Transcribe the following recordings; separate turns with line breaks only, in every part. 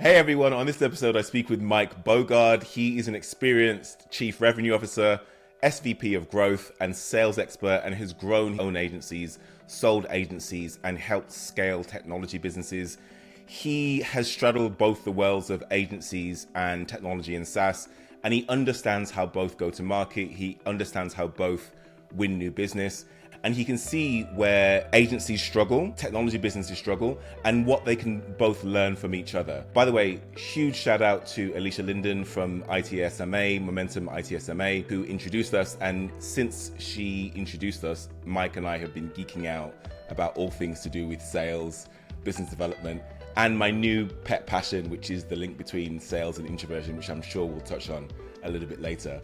Hey everyone, on this episode I speak with Mike Boogaard. He is an experienced Chief Revenue Officer, SVP of Growth and Sales Expert, and has grown his own agencies, sold agencies, and helped scale technology businesses. He has straddled both the worlds of agencies and technology and SaaS, and he understands how both go to market. He understands how both win new business. And he can see where agencies struggle, technology businesses struggle, and what they can both learn from each other. By the way, huge shout out to Alicia Linden from ITSMA, Momentum ITSMA, who introduced us. And since she introduced us, Mike and I have been geeking out about all things to do with sales, business development, and my new pet passion, which is the link between sales and introversion, which I'm sure we'll touch on a little bit later.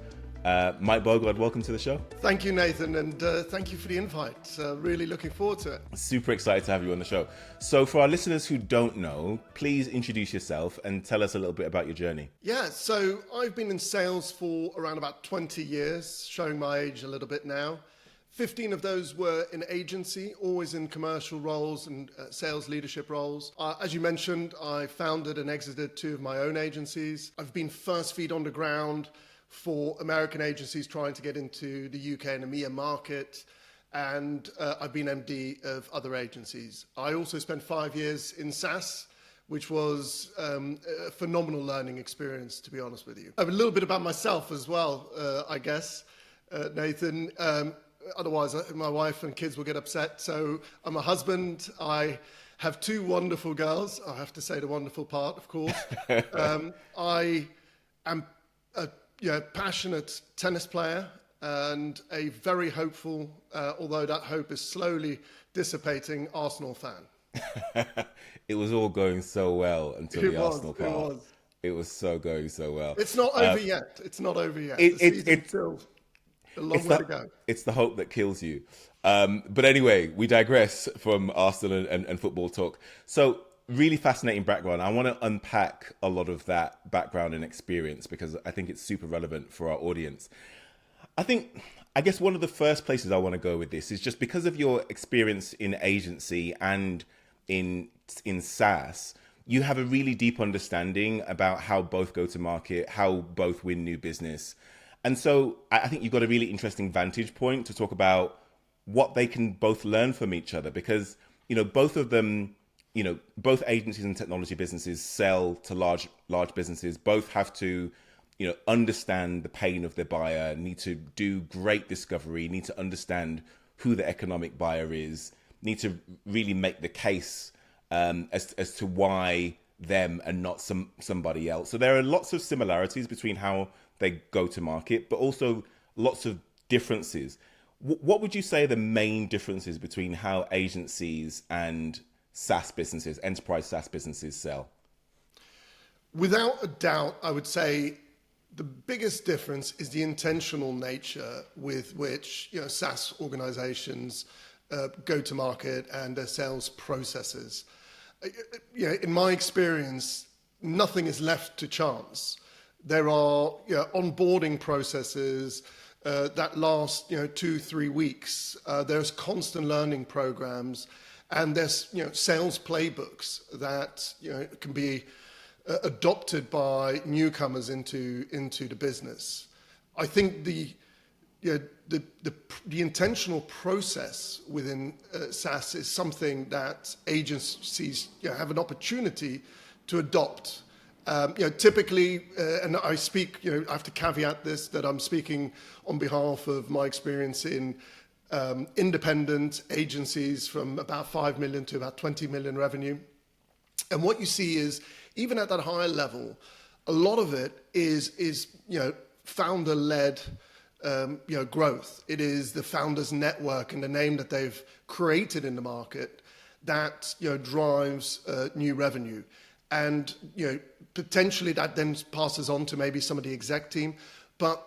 Mike Boogaard, welcome to the show.
Thank you, Nathan, and thank you for the invite. Really looking forward to it.
Super excited to have you on the show. So for our listeners who don't know, please introduce yourself and tell us a little bit about your journey.
Yeah, so I've been in sales for around about 20 years, showing my age a little bit now. 15 of those were in agency, always in commercial roles and sales leadership roles. As you mentioned, I founded and exited 2 of my own agencies. I've been first feet on the ground for American agencies trying to get into the UK and EMEA market, and I've been MD of other agencies. I also spent 5 years in SaaS, which was a phenomenal learning experience, to be honest with you. A little bit about myself as well, I guess, Nathan. Otherwise, my wife and kids will get upset. So I'm a husband. I have 2 wonderful girls. I have to say the wonderful part, of course. I am a passionate tennis player and a very hopeful, although that hope is slowly dissipating, Arsenal fan.
It was all going so well until the Arsenal part. It was so going so well.
It's not over yet. It's not over yet.
It's
still a long way to go.
It's the hope that kills you. But anyway, we digress from Arsenal and football talk. So really fascinating background. I want to unpack a lot of that background and experience because I think it's super relevant for our audience. I guess one of the first places I want to go with this is just because of your experience in agency and in SaaS, you have a really deep understanding about how both go to market, how both win new business. And so I think you've got a really interesting vantage point to talk about what they can both learn from each other because, both of them, both agencies and technology businesses sell to large businesses. Both have to, understand the pain of their buyer, need to do great discovery, need to understand who the economic buyer is, need to really make the case as to why them and not somebody else. So there are lots of similarities between how they go to market, but also lots of differences. What would you say are the main differences between how agencies and SaaS businesses, enterprise SaaS businesses sell?
Without a doubt, I would say the biggest difference is the intentional nature with which SaaS organizations go to market and their sales processes. In my experience, nothing is left to chance. There are onboarding processes that last 2-3 weeks. There's constant learning programs. And there's sales playbooks that can be adopted by newcomers into the business. I think the intentional process within SaaS is something that agencies have an opportunity to adopt. Typically, and I speak, I have to caveat this that I'm speaking on behalf of my experience in independent agencies from about 5 million to about 20 million revenue. And what you see is, even at that higher level, a lot of it is founder-led growth. It is the founder's network and the name that they've created in the market that drives new revenue. And potentially that then passes on to maybe some of the exec team, but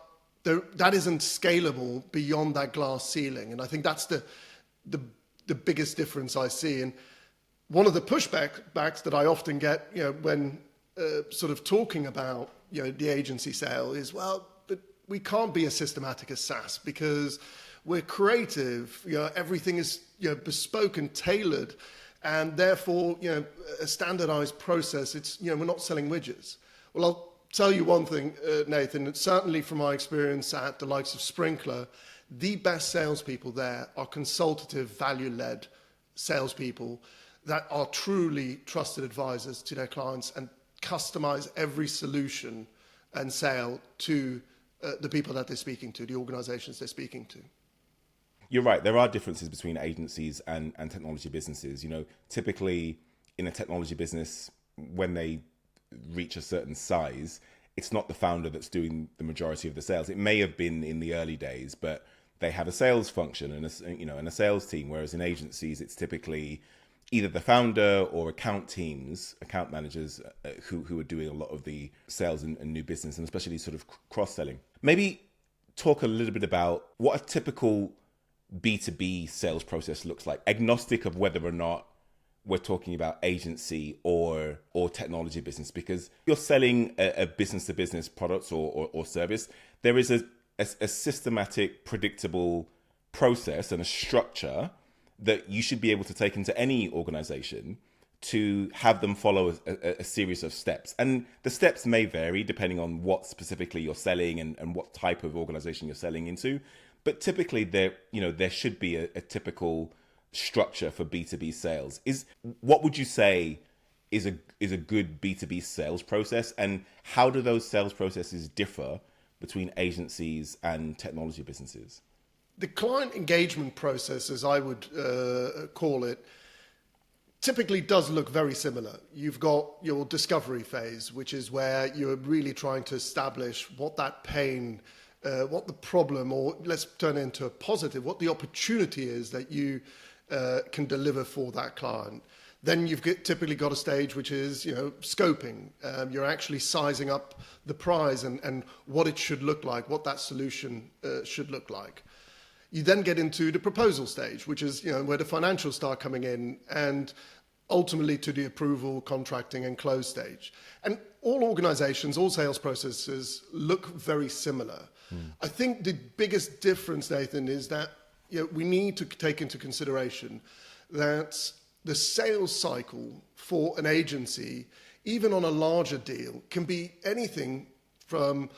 that isn't scalable beyond that glass ceiling. And I think that's the biggest difference I see. And one of the pushbacks that I often get, when sort of talking about, the agency sale is, well, but we can't be as systematic as SaaS because we're creative. Everything is, bespoke and tailored. and therefore, a standardized process. It's, we're not selling widgets. Well, I'll tell you one thing, Nathan, certainly from my experience at the likes of Sprinkler, the best salespeople there are consultative, value-led salespeople that are truly trusted advisors to their clients and customize every solution and sale to the people that they're speaking to, the organizations they're speaking to.
You're right. There are differences between agencies and technology businesses. Typically in a technology business, when they reach a certain size, it's not the founder that's doing the majority of the sales. It may have been in the early days, but they have a sales function and a sales team. Whereas in agencies, it's typically either the founder or account managers who are doing a lot of the sales and new business, and especially sort of cross-selling. Maybe talk a little bit about what a typical B2B sales process looks like, agnostic of whether or not we're talking about agency or technology business, because you're selling a business-to-business product or service. There is a systematic, predictable process and a structure that you should be able to take into any organization to have them follow a series of steps. And the steps may vary depending on what specifically you're selling and what type of organization you're selling into. But typically there should be a typical structure for B2B sales. What would you say is a good B2B sales process, and how do those sales processes differ between agencies and technology businesses?
The client engagement process, as I would call it, typically does look very similar. You've got your discovery phase, which is where you're really trying to establish what that pain, what the problem, or let's turn it into a positive, what the opportunity is that you can deliver for that client. Then you've typically got a stage which is, scoping. You're actually sizing up the prize and what it should look like, what that solution should look like. You then get into the proposal stage, which is, where the financials start coming in, and ultimately to the approval, contracting, and close stage. And all organizations, all sales processes look very similar. I think the biggest difference, Nathan, is that we need to take into consideration that the sales cycle for an agency, even on a larger deal, can be anything from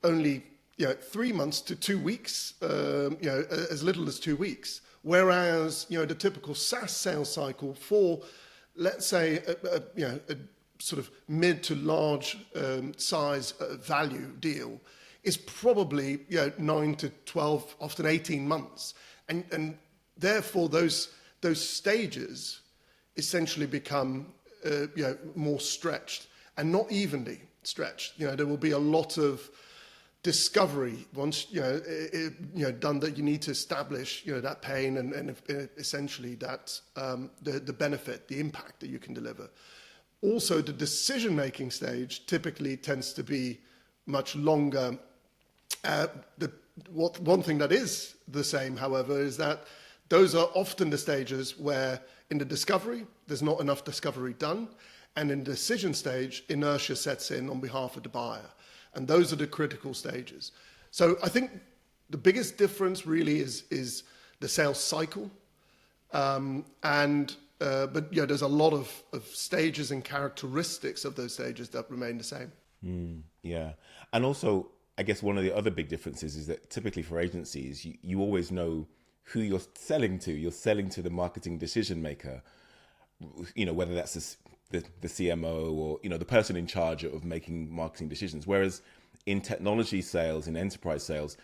only 3 months to 2 weeks, as little as 2 weeks. Whereas, the typical SaaS sales cycle for, let's say, a sort of mid to large size value deal is probably 9 to 12, often 18 months. And therefore those stages essentially become more stretched and not evenly stretched. There will be a lot of discovery once done, that you need to establish that pain and essentially that the benefit, the impact that you can deliver. Also, the decision-making stage typically tends to be much longer. One thing that is the same, however, is that those are often the stages where in the discovery, there's not enough discovery done, and in the decision stage, inertia sets in on behalf of the buyer. And those are the critical stages. So I think the biggest difference really is the sales cycle. But there's a lot of stages and characteristics of those stages that remain the same.
Yeah. And also, I guess one of the other big differences is that typically for agencies, you always know who you're selling to. You're selling to the marketing decision maker, whether that's the CMO or, the person in charge of making marketing decisions. Whereas in technology sales, in enterprise sales,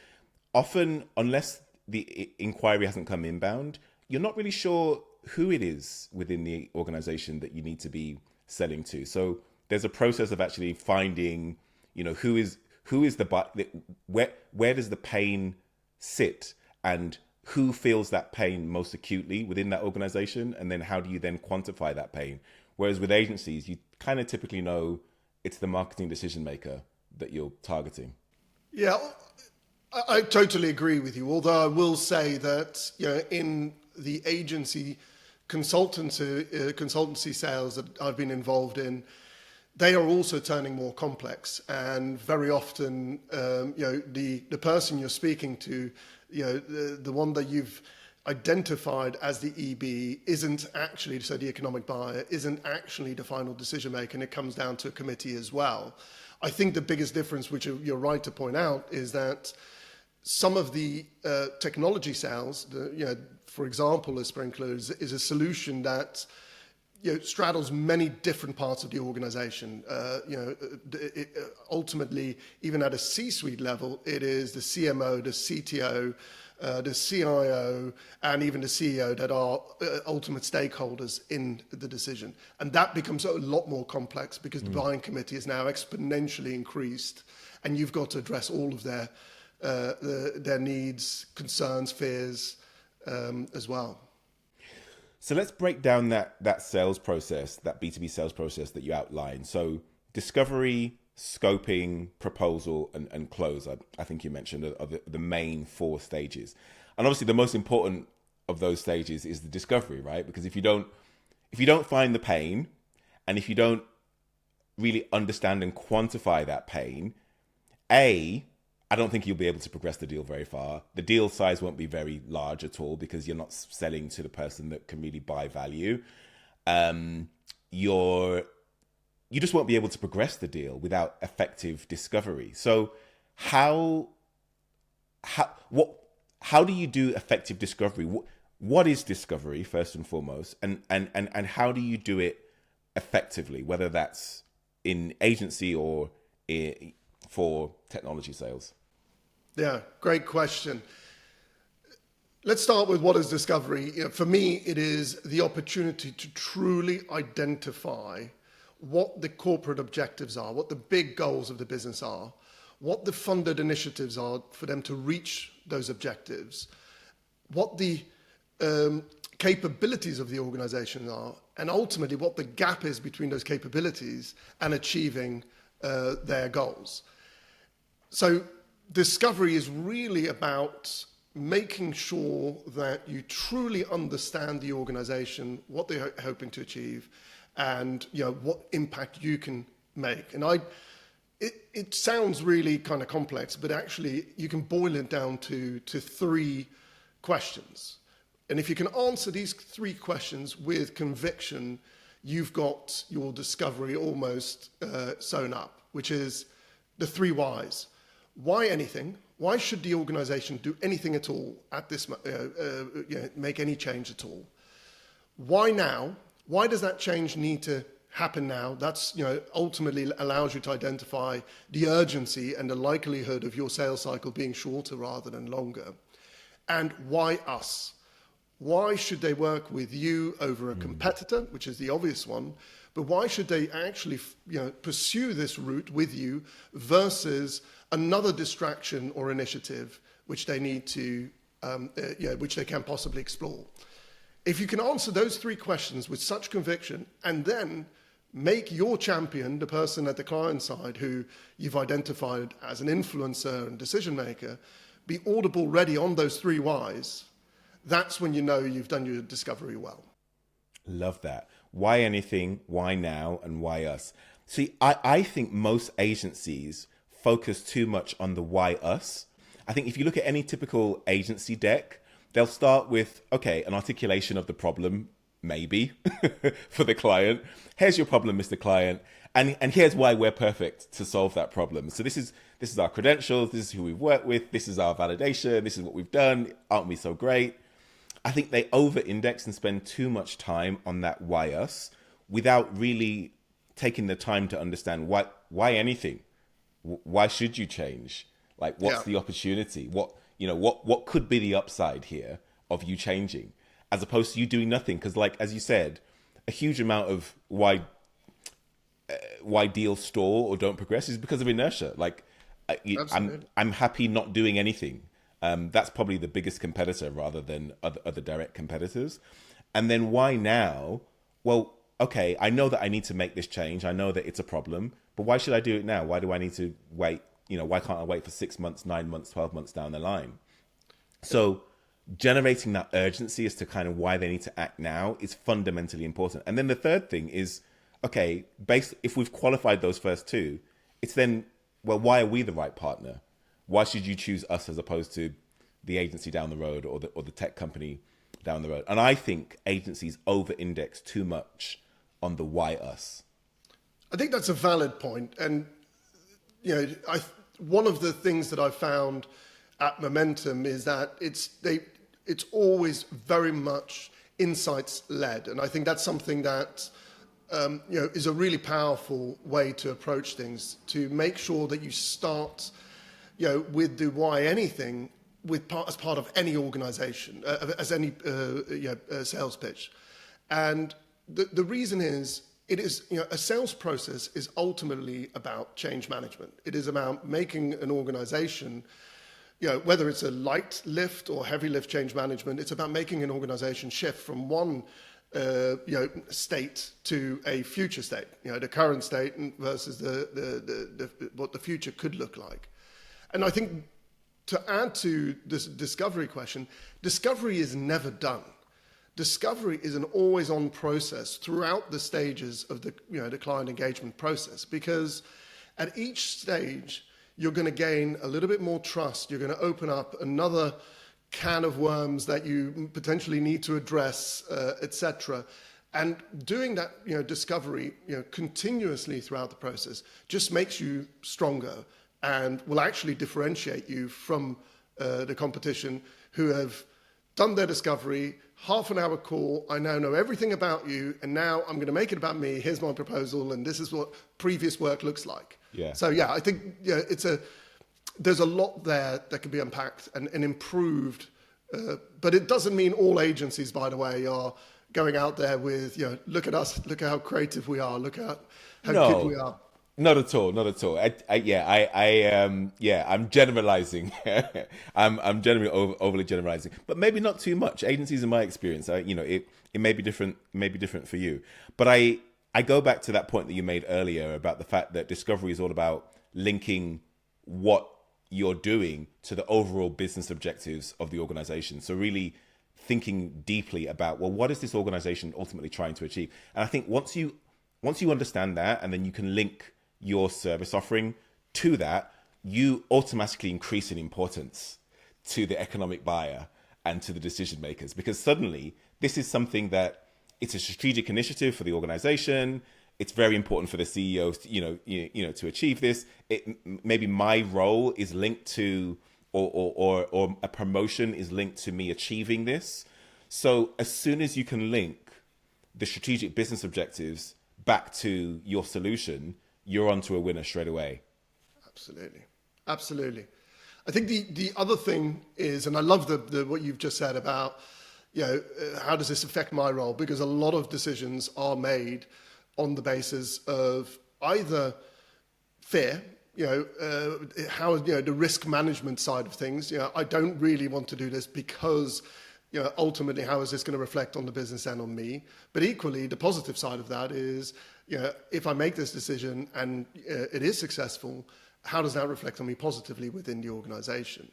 often, unless the inquiry hasn't come inbound, you're not really sure who it is within the organization that you need to be selling to. So there's a process of actually finding, who is where does the pain sit, and who feels that pain most acutely within that organization, and then how do you then quantify that pain? Whereas with agencies, you kind of typically know it's the marketing decision maker that you're targeting.
Yeah, I totally agree with you. Although I will say that in the agency consultancy sales that I've been involved in, they are also turning more complex, and very often, the person you're speaking to, the one that you've identified as the EB isn't actually, so the economic buyer isn't actually the final decision maker, and it comes down to a committee as well. I think the biggest difference, which you're right to point out, is that some of the technology sales, for example, a sprinkler is a solution that straddles many different parts of the organization. Ultimately, even at a C-suite level, it is the CMO, the CTO, the CIO, and even the CEO that are ultimate stakeholders in the decision. And that becomes a lot more complex because the buying committee is now exponentially increased, and you've got to address all of their needs, concerns, fears as well.
So let's break down that sales process, that B2B sales process that you outlined. So discovery, scoping, proposal, and close, I think you mentioned, are the main 4 stages. And obviously the most important of those stages is the discovery, right? Because if you don't find the pain, and if you don't really understand and quantify that pain, I don't think you'll be able to progress the deal very far. The deal size won't be very large at all because you're not selling to the person that can really buy value. You just won't be able to progress the deal without effective discovery. So how do you do effective discovery? What is discovery, first and foremost, and how do you do it effectively, whether that's in agency or for technology sales?
Yeah, great question. Let's start with what is discovery. For me, it is the opportunity to truly identify what the corporate objectives are, what the big goals of the business are, what the funded initiatives are for them to reach those objectives, what the capabilities of the organization are, and ultimately what the gap is between those capabilities and achieving their goals. So discovery is really about making sure that you truly understand the organization, what they're hoping to achieve, and what impact you can make. And it sounds really kind of complex, but actually you can boil it down to 3 questions. And if you can answer these 3 questions with conviction, you've got your discovery almost sewn up, which is the 3 whys. Why anything? Why should the organization do anything at all at this, make any change at all? Why now? Why does that change need to happen now? That's, ultimately allows you to identify the urgency and the likelihood of your sales cycle being shorter rather than longer. And why us? Why should they work with you over a competitor, which is the obvious one, but why should they actually, pursue this route with you versus another distraction or initiative which they need to, which they can possibly explore? If you can answer those 3 questions with such conviction, and then make your champion, the person at the client side who you've identified as an influencer and decision maker, be audible ready on those 3 whys, that's when you know you've done your discovery well.
Love that. Why anything, why now, and why us? See, I think most agencies focus too much on the why us. I think if you look at any typical agency deck, they'll start with, okay, an articulation of the problem, maybe, for the client. Here's your problem, Mr. Client, and here's why we're perfect to solve that problem. So this is our credentials, this is who we've worked with, this is our validation, this is what we've done, aren't we so great? I think they over-index and spend too much time on that why us without really taking the time to understand why anything. Why should you change? Like, what's the opportunity? What could be the upside here of you changing, as opposed to you doing nothing? Because, like, as you said, a huge amount of why deals stall or don't progress is because of inertia. Like, I'm happy not doing anything. That's probably the biggest competitor rather than other direct competitors. And then why now? Well, okay, I know that I need to make this change. I know that it's a problem, but why should I do it now? Why do I need to wait? Why can't I wait for 6 months, 9 months, 12 months down the line? So generating that urgency as to kind of why they need to act now is fundamentally important. And then the third thing is, okay, if we've qualified those first 2, it's then, well, why are we the right partner? Why should you choose us as opposed to the agency down the road or the tech company down the road. And I think agencies over-index too much on the why us.
I think that's a valid point. And, one of the things that I've found at Momentum is that it's always very much insights led. And I think that's something that, is a really powerful way to approach things, to make sure that you start, with the why anything as part of any organization, as any sales pitch. And the reason is, it is, a sales process is ultimately about change management. It is about making an organization, whether it's a light lift or heavy lift change management, it's about making an organization shift from one state to a future state, the current state versus what the future could look like. And I think, to add to this discovery question, discovery is never done. Discovery is an always-on process throughout the stages of the client engagement process, because at each stage you're going to gain a little bit more trust. You're going to open up another can of worms that you potentially need to address, etc. And doing that, discovery, continuously throughout the process just makes you stronger and will actually differentiate you from the competition, who have done their discovery, half an hour call, I now know everything about you, and now I'm going to make it about me. Here's my proposal, and this is what previous work looks like.
Yeah.
So I think there's a lot there that can be unpacked and improved, but it doesn't mean all agencies, by the way, are going out there with, look at us, look at how creative we are, look at how good we are.
Not at all. Not at all. I'm generalizing. I'm generally overly generalizing, but maybe not too much. Agencies, in my experience, it may be different. Maybe different for you. But I go back to that point that you made earlier about the fact that discovery is all about linking what you're doing to the overall business objectives of the organization. So really thinking deeply about, well, what is this organization ultimately trying to achieve? And I think once you understand that, and then you can link your service offering to that, you automatically increase in importance to the economic buyer and to the decision makers, because suddenly this is something that it's a strategic initiative for the organization. It's very important for the CEOs, to achieve this. Maybe my role is linked to, or a promotion is linked to me achieving this. So as soon as you can link the strategic business objectives back to your solution, you're onto a winner straight away. Absolutely. I think the other thing is, and I love what you've just said about, how does this affect my role? Because a lot of decisions are made on the basis of either fear, how, the risk management side of things. I don't really want to do this because, ultimately, how is this going to reflect on the business and on me? But equally, the positive side of that is, if I make this decision and it is successful, how does that reflect on me positively within the organization?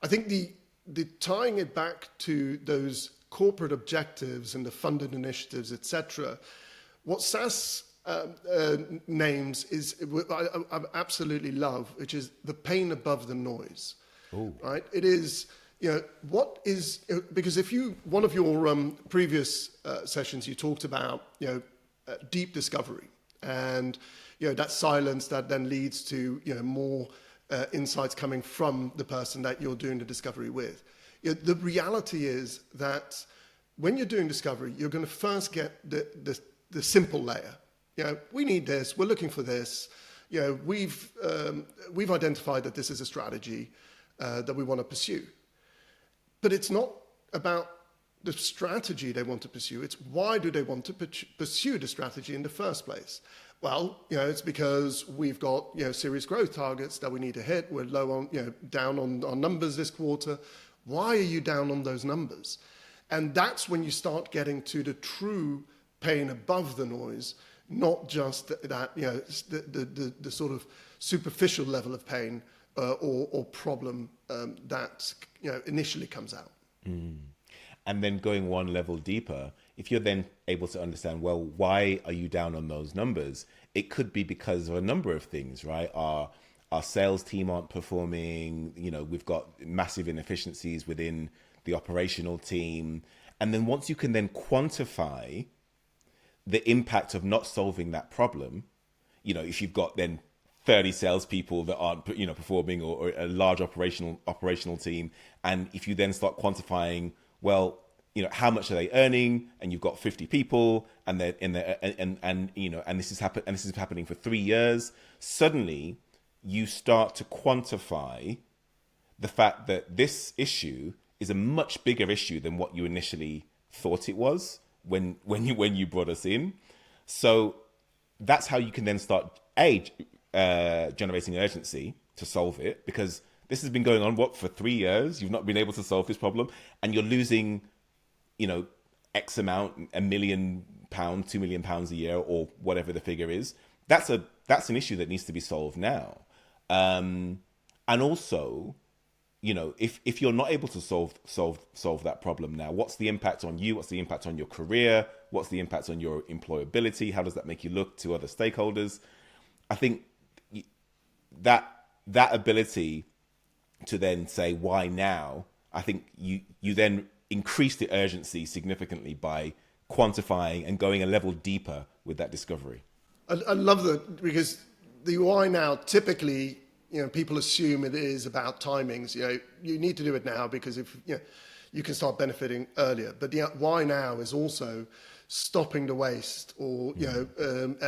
I think the tying it back to those corporate objectives and the funded initiatives, etc. What SaaS names is, I absolutely love, which is the pain above the noise. Ooh. Right? It is, what is, because one of your previous sessions, you talked about, deep discovery, and that silence that then leads to more insights coming from the person that you're doing the discovery with. The reality is that when you're doing discovery, you're going to first get the simple layer. We need this. We're looking for this. We've identified that this is a strategy that we want to pursue. But it's not about the strategy they want to pursue. It's why do they want to pursue the strategy in the first place? Well, it's because we've got, serious growth targets that we need to hit. We're low on, down on our numbers this quarter. Why are you down on those numbers? And that's when you start getting to the true pain above the noise, not just that, the sort of superficial level of pain or problem that, initially comes out. Mm. And then going one level deeper, if you're then able to understand, well, why are you down on those numbers? It could be because of a number of things, right? Our sales team aren't performing, we've got massive inefficiencies within the operational team. And then once you can then quantify the impact of not solving that problem, if you've got then 30 salespeople that aren't, performing, or a large operational team, and if you then start quantifying, well, how much are they earning, and you've got 50 people, and they're in there, and this is happening for 3 years, suddenly you start to quantify the fact that this issue is a much bigger issue than what you initially thought it was when you brought us in. So that's how you can then start generating urgency to solve it, because this has been going on for 3 years. You've not been able to solve this problem, and you're losing, X amount, £1 million, £2 million a year, or whatever the figure is. That's an issue that needs to be solved now. And also, if you're not able to solve that problem now, what's the impact on you? What's the impact on your career? What's the impact on your employability? How does that make you look to other stakeholders? I think that ability to then say, why now? I think you then increase the urgency significantly by quantifying and going a level deeper with that discovery.
I love that, because the why now, typically, people assume it is about timings. You need to do it now because if you can start benefiting earlier. But why now is also stopping the waste, or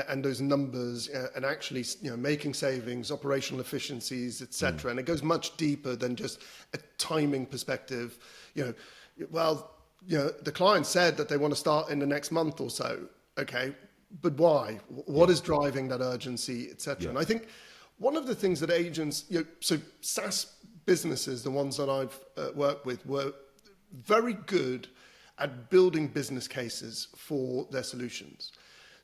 and those numbers, and actually making savings, operational efficiencies, etc. And it goes much deeper than just a timing perspective. The client said that they want to start in the next month or so. Okay, but why? What is driving that urgency, etc. Yeah. And I think one of the things that agents, so SaaS businesses, the ones that I've worked with, were very good at building business cases for their solutions.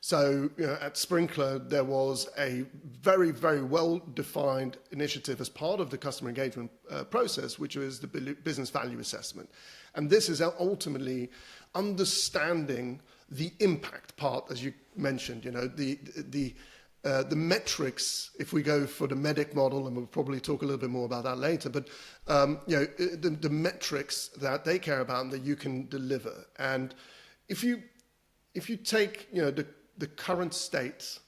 So at Sprinkler, there was a very, very well-defined initiative as part of the customer engagement process, which was the business value assessment. And this is ultimately understanding the impact part, as you mentioned, the metrics, if we go for the MEDDIC model, and we'll probably talk a little bit more about that later, but the metrics that they care about and that you can deliver. And if you take the current state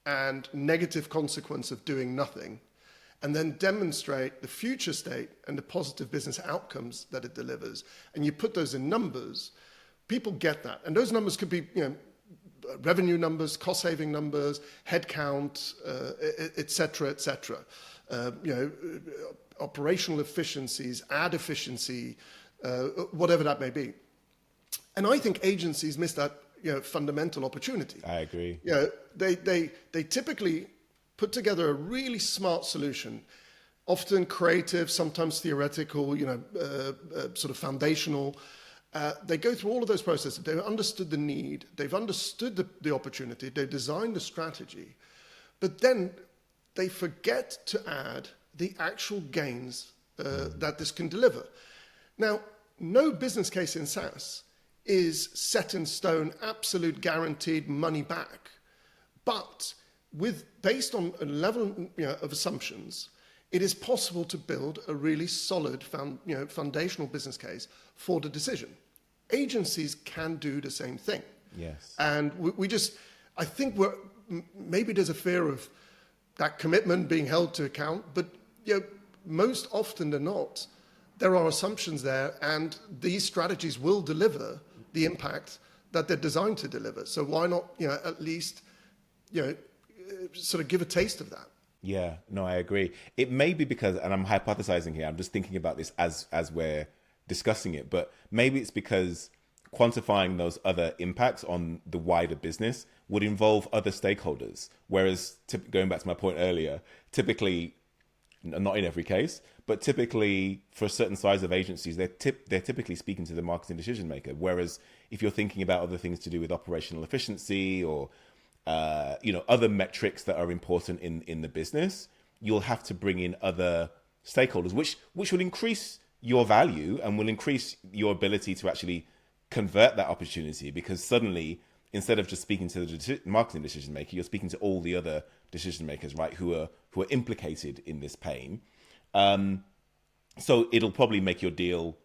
and negative consequence of doing nothing, and then demonstrate the future state and the positive business outcomes that it delivers, and you put those in numbers, people get that. And those numbers could be revenue numbers, cost-saving numbers, headcount, et cetera, operational efficiencies, ad efficiency, whatever that may be. And I think agencies miss that fundamental opportunity.
I agree.
They typically put together a really smart solution, often creative, sometimes theoretical, sort of foundational. They go through all of those processes. They've understood the need. They've understood the opportunity. They've designed the strategy. But then they forget to add the actual gains that this can deliver. Now, no business case in SaaS is set in stone, absolute guaranteed money back. But based on a level of assumptions, it is possible to build a really solid foundational business case for the decision. Agencies can do the same thing.
Yes.
And I think maybe there's a fear of that commitment being held to account, but most often than not, there are assumptions there, and these strategies will deliver the impact that they're designed to deliver. So why not, at least, sort of give a taste of that?
Yeah, no, I agree. It may be because, and I'm hypothesizing here, I'm just thinking about this as we're discussing it, but maybe it's because quantifying those other impacts on the wider business would involve other stakeholders. Whereas, going back to my point earlier, typically, not in every case, but typically for a certain size of agencies, they're typically speaking to the marketing decision maker. Whereas if you're thinking about other things to do with operational efficiency or other metrics that are important in the business, you'll have to bring in other stakeholders, which will increase your value and will increase your ability to actually convert that opportunity, because suddenly, instead of just speaking to the marketing decision maker, you're speaking to all the other decision makers, right, who are implicated in this pain. So it'll probably make your deal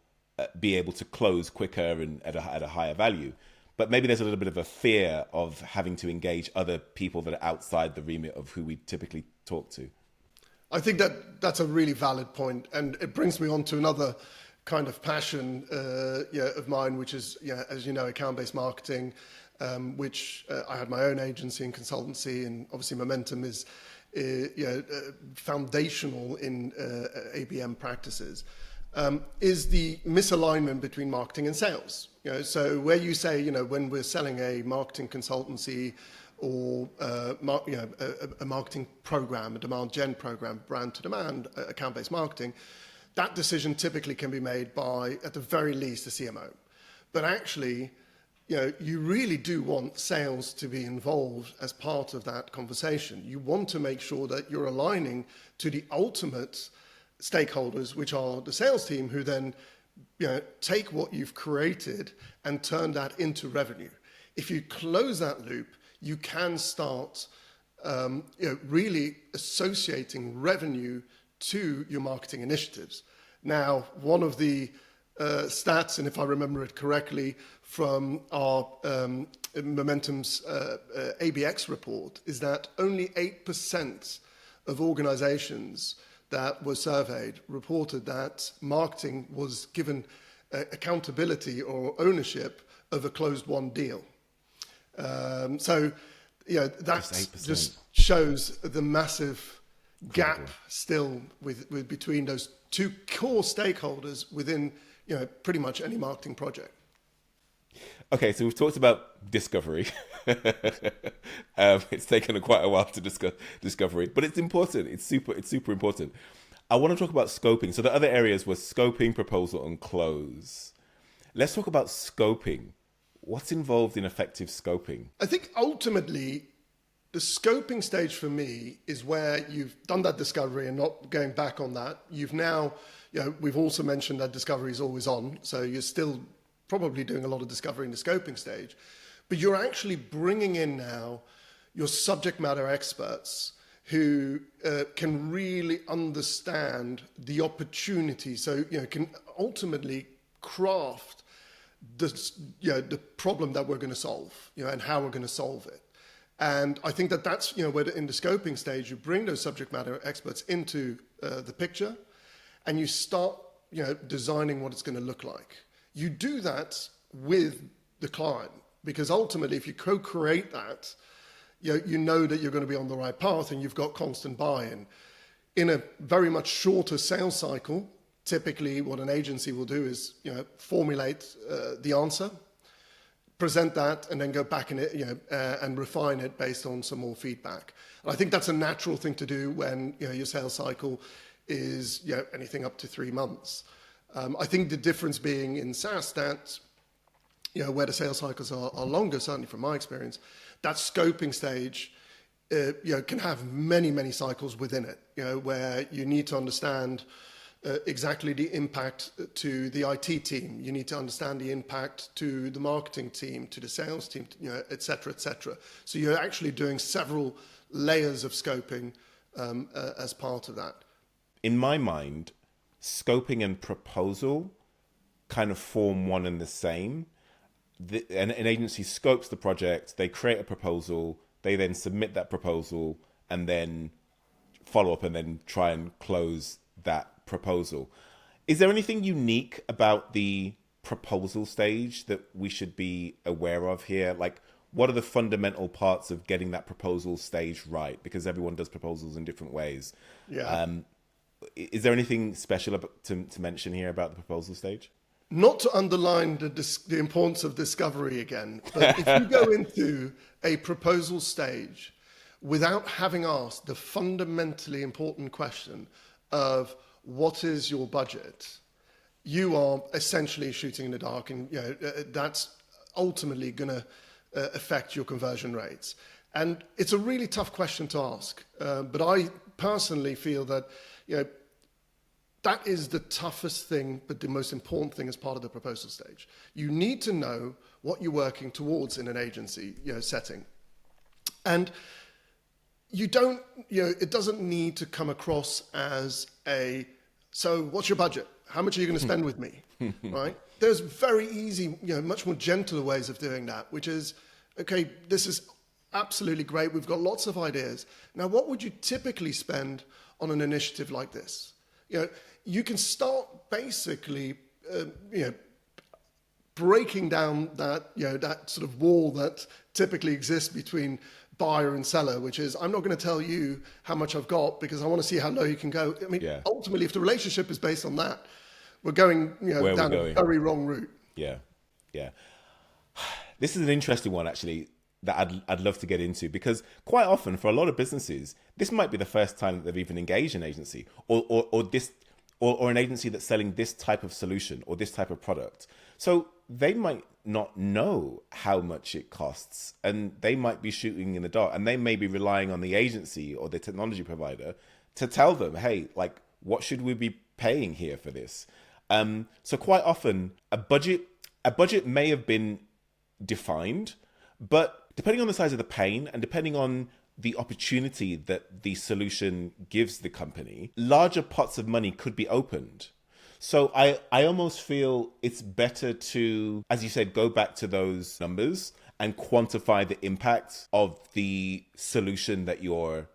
be able to close quicker and at a higher value. But maybe there's a little bit of a fear of having to engage other people that are outside the remit of who we typically talk to.
I think that that's a really valid point, and it brings me on to another kind of passion of mine, which is, as you know, account-based marketing, which I had my own agency and consultancy, and obviously Momentum is foundational in ABM practices. Is the misalignment between marketing and sales. So where you say, when we're selling a marketing consultancy or a marketing program, a demand gen program, brand to demand, account-based marketing, that decision typically can be made by, at the very least, the CMO. But actually, you really do want sales to be involved as part of that conversation. You want to make sure that you're aligning to the ultimate stakeholders, which are the sales team, who then take what you've created and turn that into revenue. If you close that loop, you can start really associating revenue to your marketing initiatives. Now, one of the stats, and if I remember it correctly, from our Momentum's ABX report, is that only 8% of organizations that were surveyed reported that marketing was given accountability or ownership of a closed-won deal. So, that just shows the massive gap still with between those two core stakeholders within, pretty much any marketing project.
Okay, so we've talked about discovery. It's taken quite a while to discuss discovery, but it's important. It's super important. I want to talk about scoping. So the other areas were scoping, proposal, and close. Let's talk about scoping. What's involved in effective scoping?
I think ultimately, the scoping stage for me is where you've done that discovery and not going back on that. You've now, we've also mentioned that discovery is always on, so you're still probably doing a lot of discovery in the scoping stage, but you're actually bringing in now your subject matter experts who can really understand the opportunity, so can ultimately craft the problem that we're going to solve, and how we're going to solve it. And I think that's where in the scoping stage you bring those subject matter experts into the picture, and you start designing what it's going to look like. You do that with the client, because ultimately, if you co-create that, you know that you're going to be on the right path, and you've got constant buy-in. In a very much shorter sales cycle, typically what an agency will do is formulate the answer, present that, and then go back in it and refine it based on some more feedback. And I think that's a natural thing to do when your sales cycle is anything up to 3 months. I think the difference being in SaaS that where the sales cycles are longer, certainly from my experience, that scoping stage can have many cycles within it, where you need to understand exactly the impact to the IT team. You need to understand the impact to the marketing team, to the sales team, et cetera, et cetera. So you're actually doing several layers of scoping as part of that.
In my mind, scoping and proposal kind of form one and the same. An agency scopes the project, they create a proposal, they then submit that proposal, and then follow up and then try and close that proposal. Is there anything unique about the proposal stage that we should be aware of here? Like, what are the fundamental parts of getting that proposal stage right? Because everyone does proposals in different ways.
Yeah.
Is there anything special to mention here about the proposal stage?
Not to underline the importance of discovery again, but if you go into a proposal stage without having asked the fundamentally important question of what is your budget, you are essentially shooting in the dark, and that's ultimately going to affect your conversion rates. And it's a really tough question to ask, but I personally feel that that is the toughest thing, but the most important thing as part of the proposal stage. You need to know what you're working towards in an agency setting. And you don't, it doesn't need to come across as a So what's your budget? How much are you going to spend with me? Right? There's very easy, much more gentler ways of doing that, which is, okay, this is absolutely great. We've got lots of ideas. Now, what would you typically spend on an initiative like this? You can start basically, breaking down that, that sort of wall that typically exists between buyer and seller, which is, I'm not going to tell you how much I've got because I want to see how low you can go. I mean, ultimately, if the relationship is based on that, we're going, down a very wrong route.
Yeah. This is an interesting one, actually, that I'd love to get into, because quite often for a lot of businesses, this might be the first time that they've even engaged an agency or an agency that's selling this type of solution or this type of product. So they might not know how much it costs, and they might be shooting in the dark, and they may be relying on the agency or the technology provider to tell them, hey, like, what should we be paying here for this? So quite often a budget may have been defined, but depending on the size of the pain and depending on the opportunity that the solution gives the company, larger pots of money could be opened. So I almost feel it's better to, as you said, go back to those numbers and quantify the impact of the solution that you're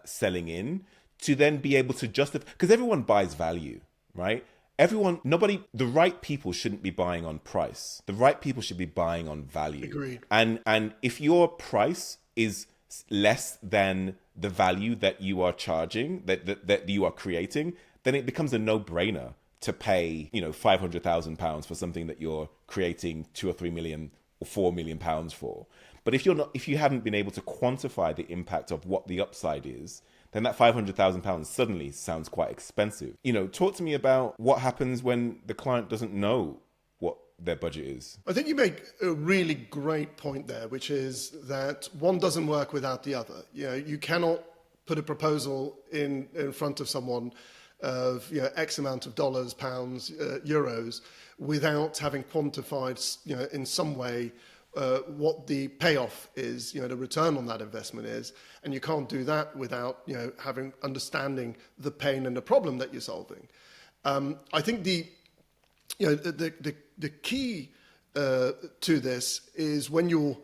selling in, to then be able to justify, because everyone buys value, right? The right people shouldn't be buying on price. The right people should be buying on value.
Agreed.
And if your price is less than the value that you are charging, that you are creating, then it becomes a no-brainer to pay, £500,000 for something that you're creating 2 or 3 million or 4 million pounds for. But if you haven't been able to quantify the impact of what the upside is, then that £500,000 suddenly sounds quite expensive. Talk to me about what happens when the client doesn't know what their budget is.
I think you make a really great point there, which is that one doesn't work without the other. You cannot put a proposal in front of someone of X amount of dollars, pounds, euros, without having quantified in some way what the payoff is, the return on that investment is, and you can't do that without understanding the pain and the problem that you're solving. I think the key to this is when you're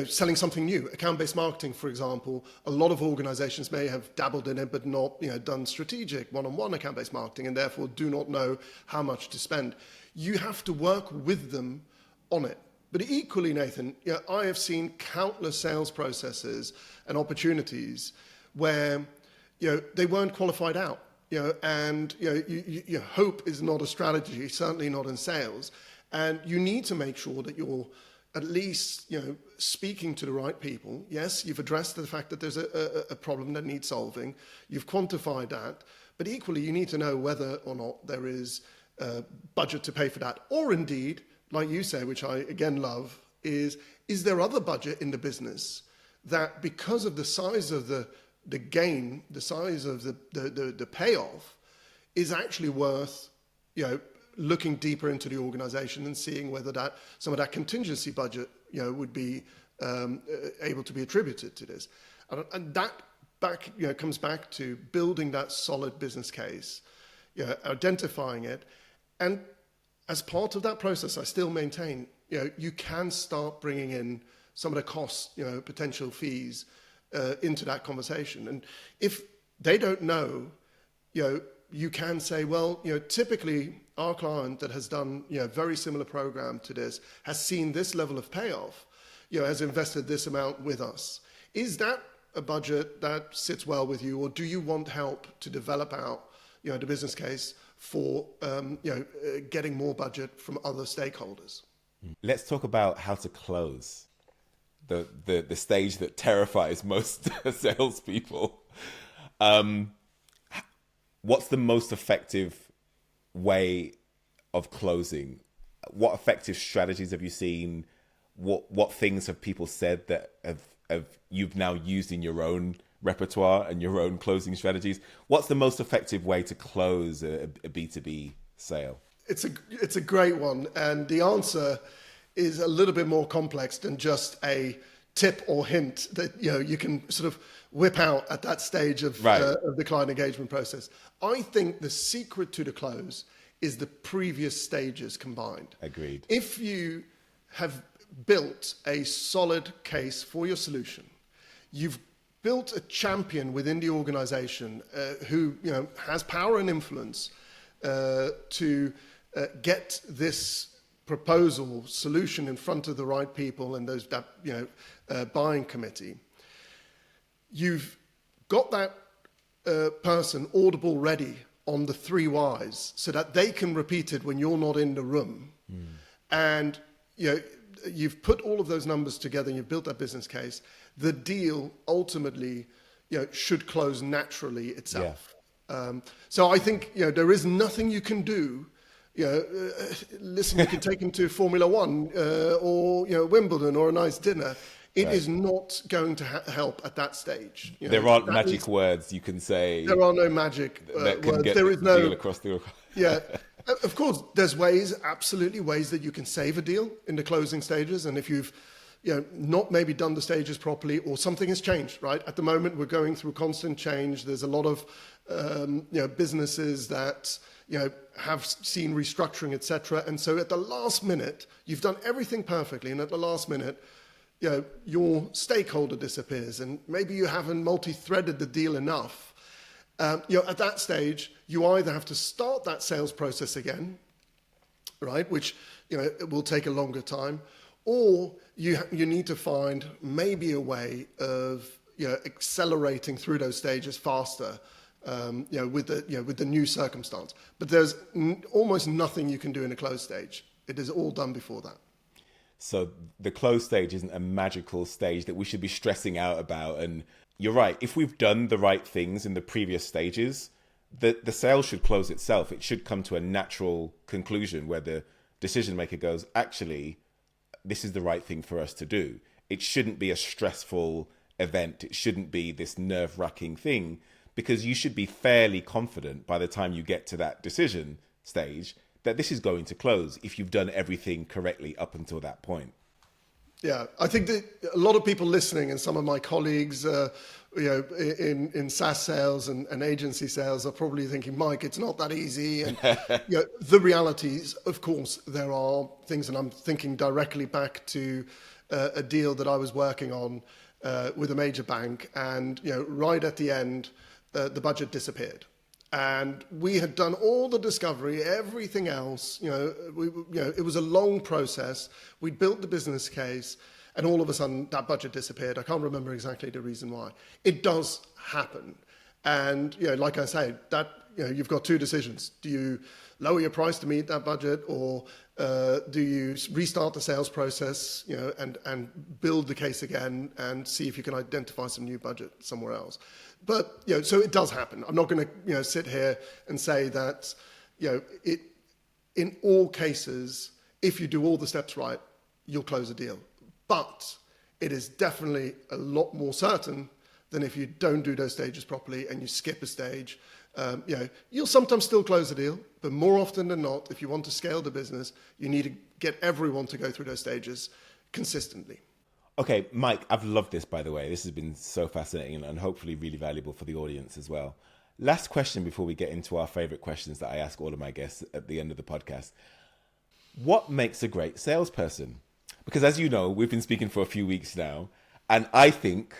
selling something new. Account-based marketing, for example, a lot of organizations may have dabbled in it but not done strategic one-on-one account-based marketing, and therefore do not know how much to spend. You have to work with them on it. But equally, Nathan, I have seen countless sales processes and opportunities where they weren't qualified out. And hope is not a strategy, certainly not in sales. And you need to make sure that you're at least speaking to the right people. Yes, you've addressed the fact that there's a problem that needs solving. You've quantified that. But equally, you need to know whether or not there is budget to pay for that, or indeed, like you say, which I again love, is there other budget in the business that, because of the size of the gain, the size of the payoff, is actually worth looking deeper into the organization and seeing whether that some of that contingency budget would be able to be attributed to this, and that comes back to building that solid business case, identifying it. And as part of that process, I still maintain, you can start bringing in some of the costs, potential fees into that conversation. And if they don't know, you can say, well, typically our client that has done, a very similar program to this has seen this level of payoff, has invested this amount with us. Is that a budget that sits well with you, or do you want help to develop out, the business case for getting more budget from other stakeholders?
Let's talk about how to close, the stage that terrifies most salespeople. What's the most effective way of closing? What effective strategies have you seen? What things have people said that have you've now used in your own repertoire and your own closing strategies? What's the most effective way to close a B2B sale?
It's a great one, and the answer is a little bit more complex than just a tip or hint that you can sort of whip out at that stage of the client engagement process. I think the secret to the close is the previous stages combined.
Agreed.
If you have built a solid case for your solution, you've built a champion within the organization who has power and influence to get this proposal solution in front of the right people and those buying committee. You've got that person audible ready on the 3 whys so that they can repeat it when you're not in the room. And you've put all of those numbers together and you've built that business case. The deal ultimately should close naturally itself. So I think there is nothing you can do. Listen, you can take him to Formula One or Wimbledon or a nice dinner. It is not going to help at that stage.
There aren't magic words you can say.
There are no magic
that can
words.
Get
there is
the
no
deal across the.
Of course, there's absolutely ways that you can save a deal in the closing stages. And if you've not maybe done the stages properly or something has changed, right? At the moment, we're going through constant change. There's a lot of businesses that have seen restructuring, etc. And so at the last minute, you've done everything perfectly, and at the last minute, your stakeholder disappears, and maybe you haven't multi-threaded the deal enough. At that stage, you either have to start that sales process again, right, which it will take a longer time, or you need to find maybe a way of accelerating through those stages faster, with the new circumstance. But there's almost nothing you can do in a close stage. It is all done before that.
So the close stage isn't a magical stage that we should be stressing out about. And you're right. If we've done the right things in the previous stages, the sale should close itself. It should come to a natural conclusion where the decision maker goes, actually, this is the right thing for us to do. It shouldn't be a stressful event. It shouldn't be this nerve-wracking thing, because you should be fairly confident by the time you get to that decision stage that this is going to close if you've done everything correctly up until that point.
Yeah, I think that a lot of people listening, and some of my colleagues, in SaaS sales and agency sales, are probably thinking, Mike, it's not that easy. And the reality is, of course, there are things, and I'm thinking directly back to a deal that I was working on with a major bank, and right at the end, the budget disappeared. And we had done all the discovery, everything else. It was a long process. We built the business case, and all of a sudden that budget disappeared. I can't remember exactly the reason why. It does happen, and like I say, that you've got 2 decisions: do you lower your price to meet that budget, or do you restart the sales process, and build the case again and see if you can identify some new budget somewhere else? But so it does happen. I'm not going to sit here and say that it in all cases, if you do all the steps right, you'll close a deal. But it is definitely a lot more certain than if you don't do those stages properly and you skip a stage. You'll sometimes still close a deal, but more often than not, if you want to scale the business, you need to get everyone to go through those stages consistently.
Okay, Mike, I've loved this, by the way. This has been so fascinating and hopefully really valuable for the audience as well. Last question before we get into our favorite questions that I ask all of my guests at the end of the podcast. What makes a great salesperson? Because as you know, we've been speaking for a few weeks now, and I think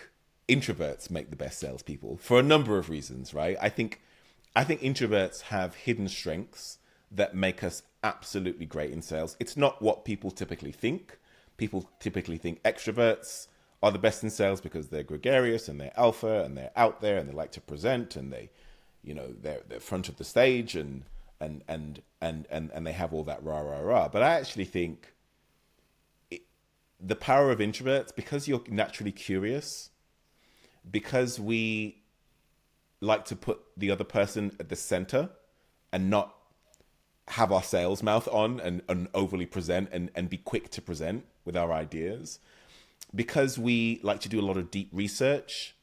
introverts make the best salespeople for a number of reasons, right? I think introverts have hidden strengths that make us absolutely great in sales. It's not what people typically think. People typically think extroverts are the best in sales because they're gregarious and they're alpha and they're out there and they like to present and they're front of the stage and they have all that rah. But I actually think the power of introverts, because you're naturally curious, because we like to put the other person at the center and not have our sales mouth on and overly present and be quick to present with our ideas, because we like to do a lot of deep research,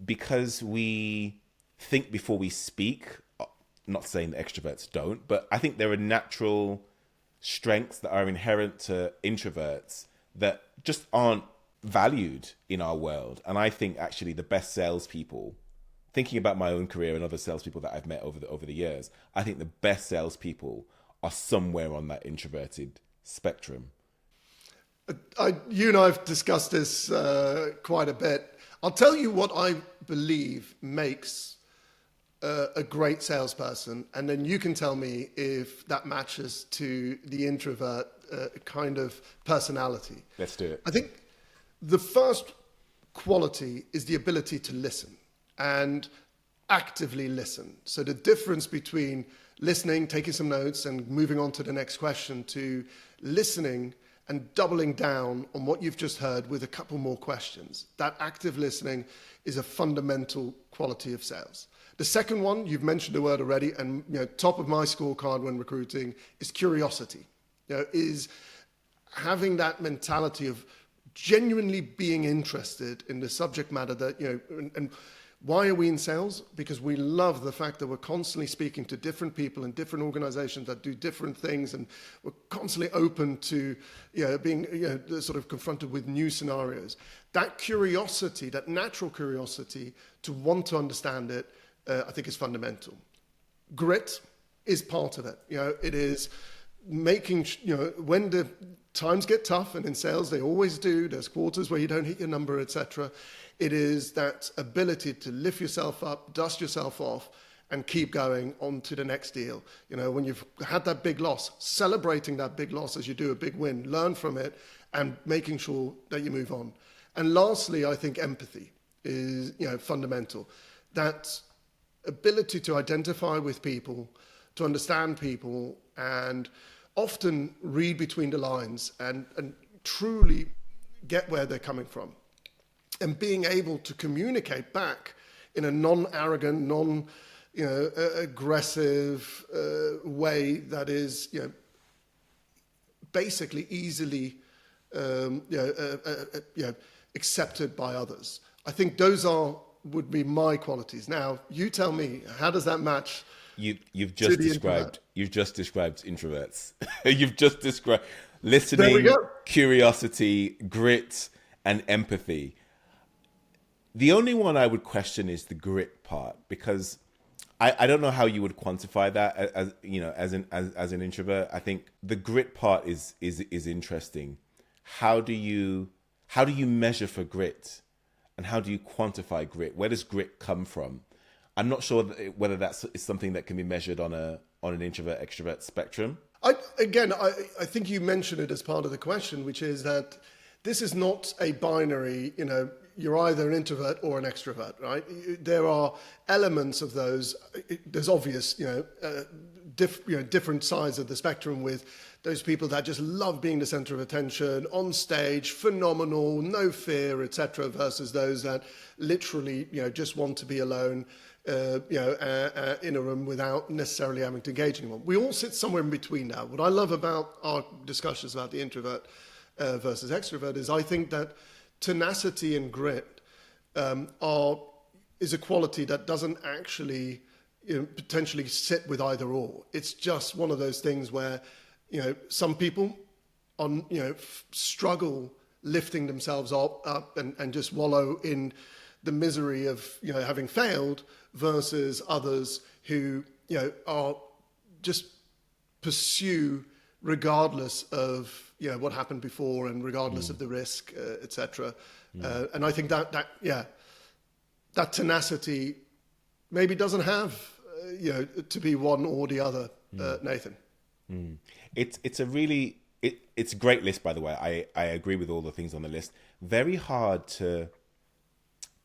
because we think before we speak. Not saying that extroverts don't, but I think there are natural strengths that are inherent to introverts that just aren't valued in our world. And I think actually the best salespeople, thinking about my own career and other salespeople that I've met over the years, I think the best salespeople are somewhere on that introverted spectrum.
You and I have discussed this quite a bit. I'll tell you what I believe makes a great salesperson, and then you can tell me if that matches to the introvert kind of personality.
Let's do it.
I think the first quality is the ability to listen and actively listen. So the difference between listening, taking some notes and moving on to the next question, to listening and doubling down on what you've just heard with a couple more questions. That active listening is a fundamental quality of sales. The second one, you've mentioned the word already, and top of my scorecard when recruiting is curiosity. Is having that mentality of genuinely being interested in the subject matter that, and why are we in sales? Because we love the fact that we're constantly speaking to different people in different organizations that do different things, and we're constantly open to being sort of confronted with new scenarios. That curiosity, that natural curiosity to want to understand it, I think is fundamental. Grit is part of it. It is making, when the times get tough, and in sales they always do, there's quarters where you don't hit your number, etc. It is that ability to lift yourself up, dust yourself off, and keep going on to the next deal. When you've had that big loss, celebrating that big loss as you do a big win, learn from it, and making sure that you move on. And lastly, I think empathy is fundamental. That ability to identify with people, to understand people, and often read between the lines and truly get where they're coming from. And being able to communicate back in a non-arrogant, aggressive way that is, basically easily, accepted by others. I think those would be my qualities. Now, you tell me, how does that match?
You've just described introverts. You've just described listening,
there we go.
Curiosity, grit, and empathy. The only one I would question is the grit part, because I don't know how you would quantify that as an introvert. I think the grit part is interesting. How do you measure for grit, and how do you quantify grit? Where does grit come from? I'm not sure whether that's something that can be measured on an introvert extrovert spectrum.
I think you mentioned it as part of the question, which is that this is not a binary, you're either an introvert or an extrovert, right? There are elements of those. There's obvious, different sides of the spectrum, with those people that just love being the center of attention, on stage, phenomenal, no fear, etc., versus those that literally, just want to be alone, in a room without necessarily having to engage anyone. We all sit somewhere in between now. What I love about our discussions about the introvert versus extrovert is I think that tenacity and grit is a quality that doesn't actually potentially sit with either or. It's just one of those things where some people struggle lifting themselves up and just wallow in the misery of having failed, versus others who are just pursue regardless of what happened before, and regardless of the risk, etc. And I think that tenacity maybe doesn't have to be one or the other. Nathan,
it's a great list, by the way. I agree with all the things on the list. Very hard to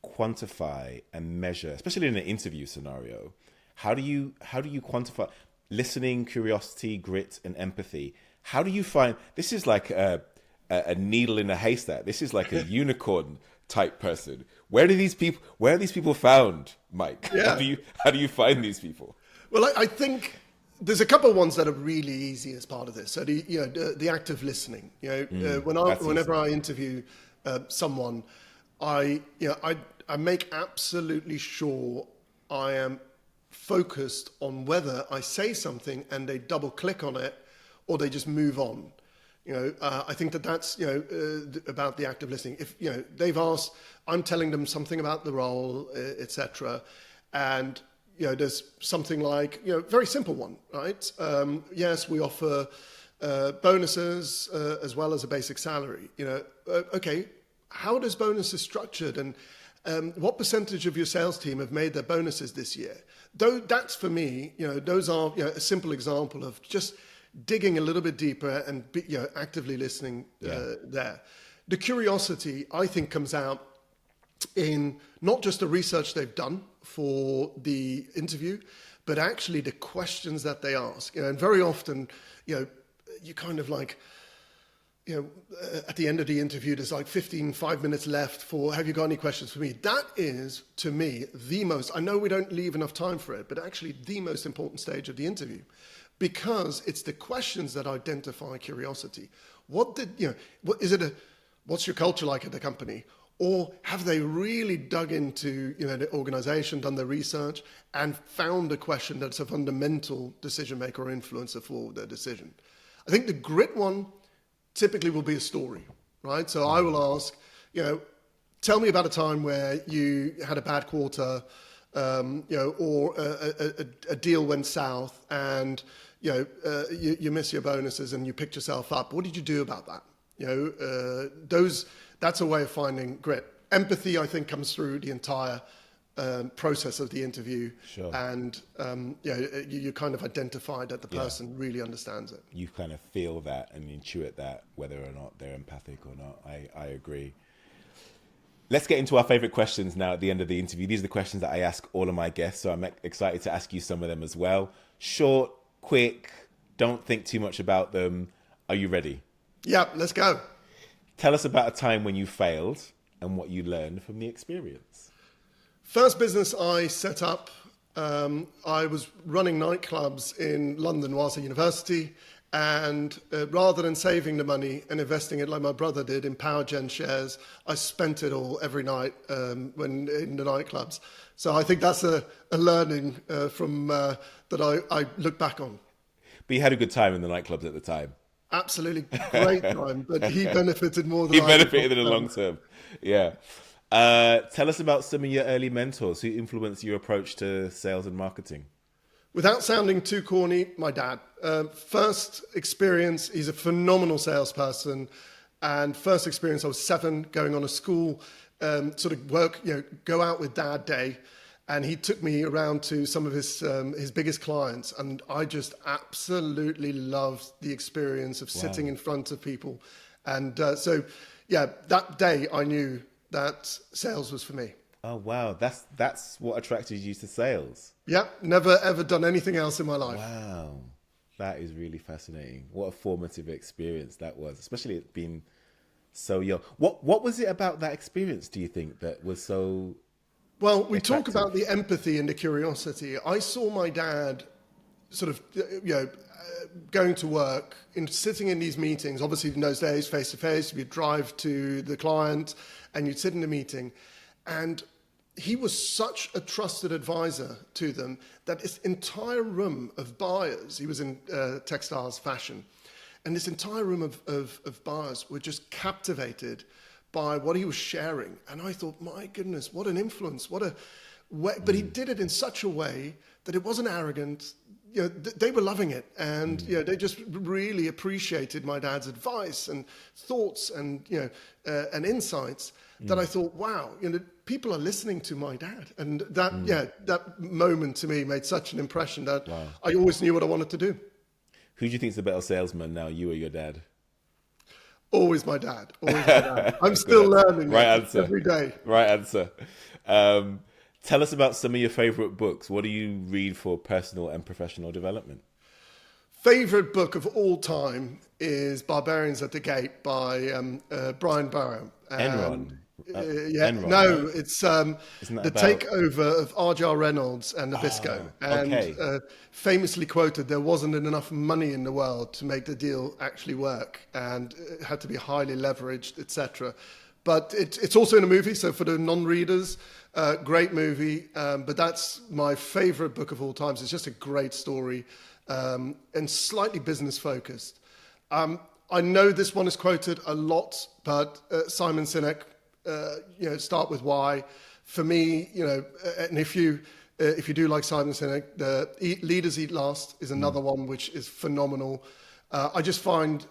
quantify and measure, especially in an interview scenario. How do you quantify listening, curiosity, grit, and empathy? How do you find this is like a needle in a haystack? This is like a unicorn type person. Where are these people found, Mike?
Yeah.
How do you find these people?
Well, I think there's a couple of ones that are really easy as part of this. So the active listening. Whenever I interview someone, I make absolutely sure I am focused on whether I say something and they double click on it, or they just move on. I think that's about the active listening. If they've asked, I'm telling them something about the role, etc., and there's something like very simple one, right? Yes, we offer bonuses as well as a basic salary. Okay, how does bonuses structured, and what percentage of your sales team have made their bonuses this year? Though that's for me, those are a simple example of just digging a little bit deeper and actively listening there. The curiosity, I think, comes out in not just the research they've done for the interview, but actually the questions that they ask. And very often, you kind of like, at the end of the interview, there's like 5 minutes left for, have you got any questions for me? That is, to me, the most, I know we don't leave enough time for it, but actually the most important stage of the interview, because it's the questions that identify curiosity. What's your culture like at the company? Or have they really dug into the organization, done the research, and found a question that's a fundamental decision maker or influencer for their decision? I think the grit one typically will be a story, right? So I will ask, tell me about a time where you had a bad quarter, or a deal went south, and you miss your bonuses and you picked yourself up. What did you do about that? That's a way of finding grit. Empathy, I think, comes through the entire process of the interview. Sure. And you kind of identify that the person really understands it.
You kind of feel that and intuit that, whether or not they're empathic or not. I agree. Let's get into our favorite questions now at the end of the interview. These are the questions that I ask all of my guests, so I'm excited to ask you some of them as well. Short, quick, don't think too much about them. Are you ready?
Yeah, let's go.
Tell us about a time when you failed and what you learned from the experience.
First business I set up, I was running nightclubs in London whilst at university, and rather than saving the money and investing it like my brother did in power gen shares, I spent it all every night when in the nightclubs. So I think that's a learning from that I look back on.
But you had a good time in the nightclubs at the time.
Absolutely great time, but he benefited more than
he benefited in the long term. Yeah. Tell us about some of your early mentors who influenced your approach to sales and marketing.
Without sounding too corny, my dad. First experience, he's a phenomenal salesperson. And first experience, I was 7, going on a school sort of work, go out with dad day. And he took me around to some of his biggest clients. And I just absolutely loved the experience of sitting in front of people. And that day I knew that sales was for me.
Oh, wow. That's what attracted you to sales.
Yeah. Never, ever done anything else in my life.
Wow. That is really fascinating. What a formative experience that was, especially it being so young. What was it about that experience, do you think, that was so...
Well, we talk about the empathy and the curiosity. I saw my dad sort of, going to work and sitting in these meetings. Obviously, in those days, face to face, you'd drive to the client and you'd sit in a meeting. And he was such a trusted advisor to them that this entire room of buyers, he was in textiles, fashion, and this entire room of buyers were just captivated by what he was sharing. And I thought, my goodness, what an influence, what a way. But he did it in such a way that it wasn't arrogant. They were loving it. And they just really appreciated my dad's advice and thoughts and, and insights that I thought, wow, people are listening to my dad. And that moment to me made such an impression that I always knew what I wanted to do.
Who do you think is the better salesman now, you or your dad?
Always my dad. Always my dad. I'm still learning every day.
Right answer. Tell us about some of your favorite books. What do you read for personal and professional development?
Favorite book of all time is Barbarians at the Gate by Brian Barrow.
Enron.
Enron, no, right? It's the takeover of R.J. Reynolds and Nabisco. Famously quoted, there wasn't enough money in the world to make the deal actually work, and it had to be highly leveraged, etc. But it's also in a movie, so for the non-readers, great movie. But that's my favorite book of all times. It's just a great story and slightly business focused. I know this one is quoted a lot, but Simon Sinek, start with why. For me, and if you do like Simon Sinek, Leaders Eat Last is another one which is phenomenal. I just find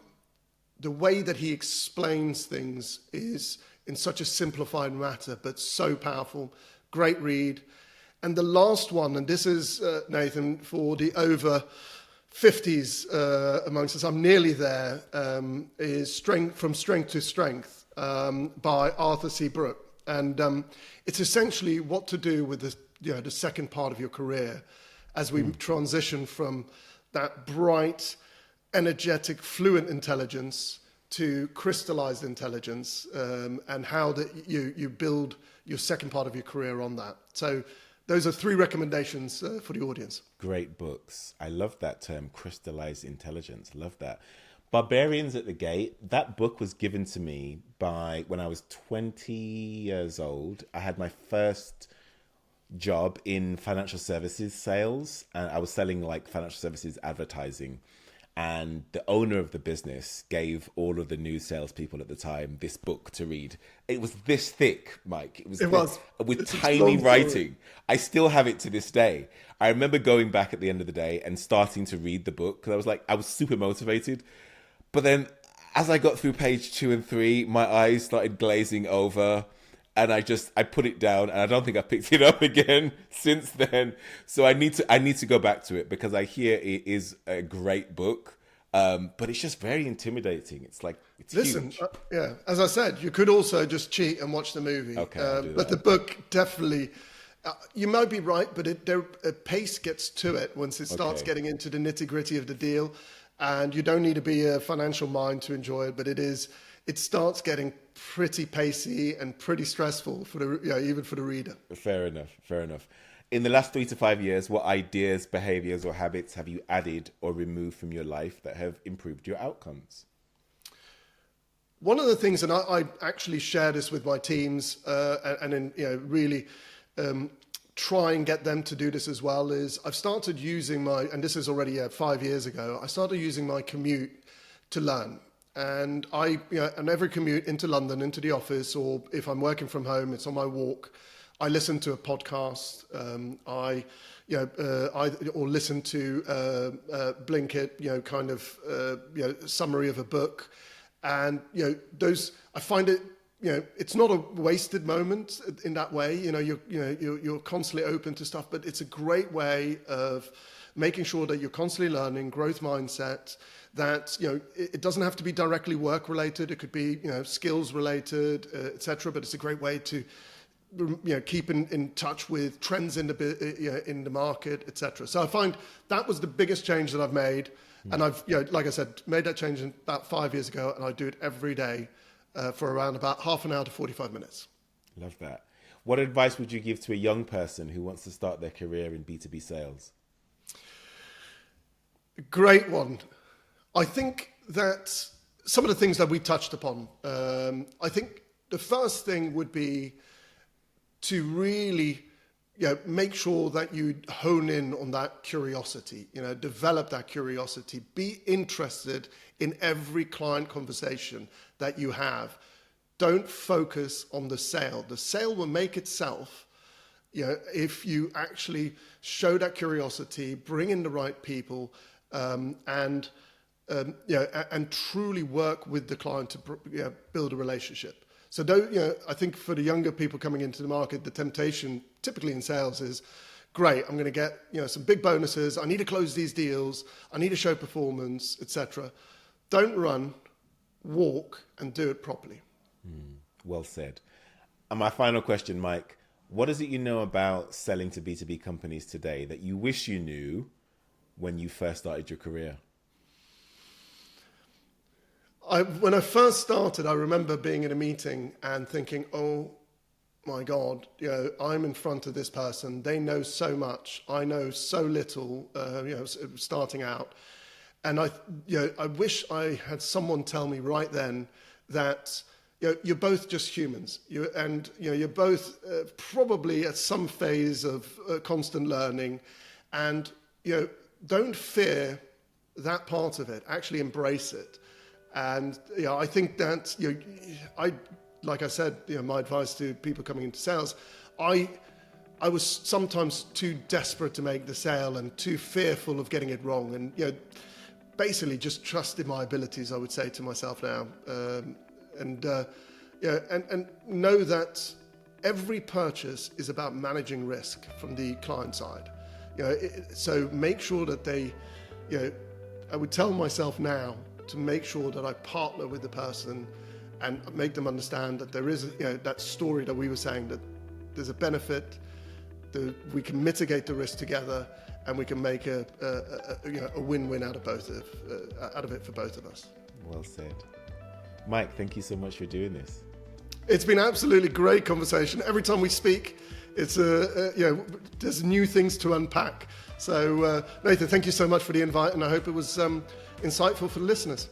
the way that he explains things is in such a simplified matter, but so powerful. Great read. And the last one, and this is, Nathan, for the over 50s amongst us, I'm nearly there, is From Strength to Strength by Arthur C. Brooke. And it's essentially what to do with the second part of your career as we transition from that bright, energetic, fluent intelligence to crystallized intelligence, and how you build your second part of your career on that. So those are 3 recommendations for the audience.
Great books. I love that term, crystallized intelligence. Love that. Barbarians at the Gate. That book was given to me when I was 20 years old. I had my first job in financial services sales, and I was selling like financial services advertising. And the owner of the business gave all of the new salespeople at the time this book to read. It was this thick, Mike. It was with tiny writing. I still have it to this day. I remember going back at the end of the day and starting to read the book because I was super motivated. But then as I got through page 2 and 3, my eyes started glazing over. And I put it down, and I don't think I picked it up again since then. So I need to go back to it because I hear it is a great book, but it's just very intimidating. It's huge.
As I said, you could also just cheat and watch the movie.
Okay,
but the book definitely, you might be right, but a pace gets to it once it starts getting into the nitty gritty of the deal, and you don't need to be a financial mind to enjoy it, but it starts getting pretty pacey and pretty stressful even for the reader.
Fair enough. In the last 3 to 5 years, what ideas, behaviors, or habits have you added or removed from your life that have improved your outcomes?
One of the things, and I actually share this with my teams, really try and get them to do this as well, is I've started using and this is already 5 years ago, I started using my commute to learn. And and every commute into London, into the office, or if I'm working from home, it's on my walk, I listen to a podcast, or listen to Blinkit, summary of a book. And, I find it, it's not a wasted moment in that way. You're constantly open to stuff, but it's a great way of making sure that you're constantly learning, growth mindset, that, it doesn't have to be directly work related. It could be, skills related, etc. But it's a great way to, keep in touch with trends in the market, etc. So I find that was the biggest change that I've made. And I've, like I said, made that change about 5 years ago, and I do it every day for around about half an hour to 45 minutes.
Love that. What advice would you give to a young person who wants to start their career in B2B sales?
Great one. I think that some of the things that we touched upon, I think the first thing would be to really make sure that you hone in on that curiosity, develop that curiosity, be interested in every client conversation that you have. Don't focus on the sale. The sale will make itself, if you actually show that curiosity, bring in the right people, and truly work with the client to build a relationship. So I think for the younger people coming into the market, the temptation typically in sales is, great, I'm going to get some big bonuses. I need to close these deals. I need to show performance, etc. Don't run, walk, and do it properly.
Well said. And my final question, Mike, what is it you know about selling to B2B companies today that you wish you knew when you first started your career?
When I first started, I remember being in a meeting and thinking, oh my God, I'm in front of this person. They know so much. I know so little, starting out. And I wish I had someone tell me right then that you're both just humans. You're both probably at some phase of constant learning, and don't fear that part of it. Actually embrace it. And I think that like I said, my advice to people coming into sales, I was sometimes too desperate to make the sale and too fearful of getting it wrong, and basically just trust in my abilities, I would say to myself now, and know that every purchase is about managing risk from the client side. So make sure that I would tell myself now to make sure that I partner with the person and make them understand that there is that story that we were saying, that there's a benefit, that we can mitigate the risk together, and we can make a win-win out of it for both of us.
Well said. Mike, thank you so much for doing this.
It's been absolutely great conversation. Every time we speak, it's there's new things to unpack. So Nathan, thank you so much for the invite, and I hope it was insightful for the listeners.